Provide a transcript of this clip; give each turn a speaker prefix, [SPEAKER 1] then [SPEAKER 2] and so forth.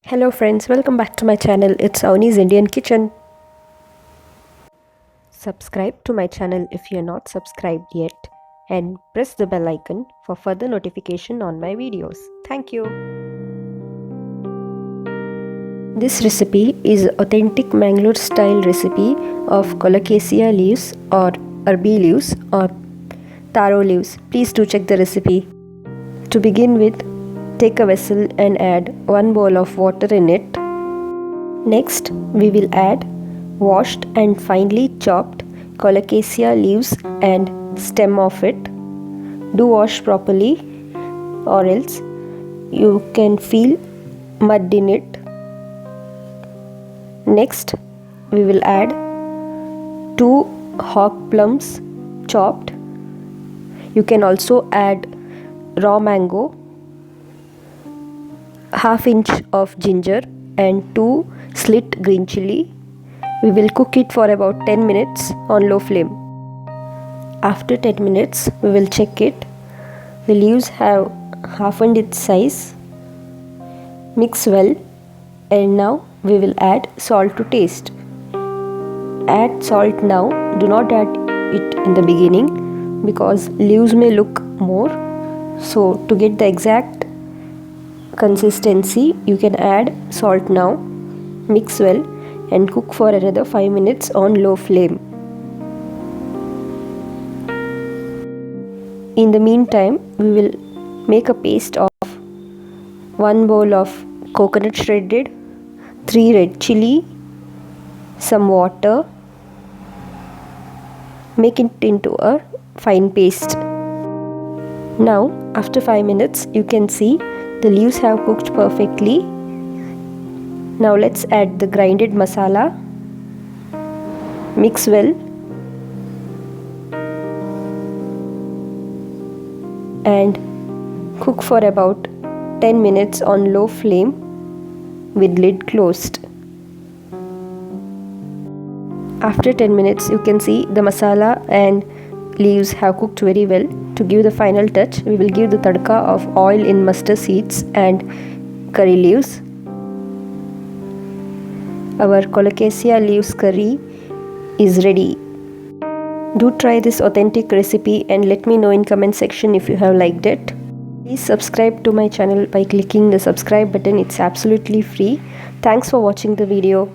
[SPEAKER 1] Hello friends, welcome back to my channel. It's Avni's Indian Kitchen. Subscribe to my channel if you're not subscribed yet and press the bell icon for further notification on my videos. Thank you. This recipe is authentic Mangalore style recipe of Colacasia leaves or Arbi leaves or Taro leaves. Please do check the recipe. To begin with, take a vessel and add 1 bowl of water in it. Next, we will add washed and finely chopped Colacasia leaves and stem of it. Do wash properly or else you can feel mud in it. Next, we will add 2 hawk plums chopped. You can also add raw mango, half inch of ginger and 2 slit green chili. We will cook it for about 10 minutes on low flame. After 10 minutes, we will check it. The leaves have halved its size. Mix well, and now we will add salt to taste. Add salt now, do not add it in the beginning because leaves may look more. So to get the exact consistency, you can add salt now. Mix well and cook for another 5 minutes on low flame. In the meantime, we will make a paste of 1 bowl of coconut shredded, 3 red chili, some water. Make it into a fine paste. Now, after 5 minutes, you can see the leaves have cooked perfectly. Now let's add the grinded masala. Mix well and cook for about 10 minutes on low flame with lid closed. After 10 minutes, you can see the masala and leaves have cooked very well. To give the final touch, we will give the tadka of oil in mustard seeds and curry leaves. Our Colacasia leaves curry is ready. Do try this authentic recipe and let me know in comment section if you have liked it. Please subscribe to my channel by clicking the subscribe button. It's absolutely free. Thanks for watching the video.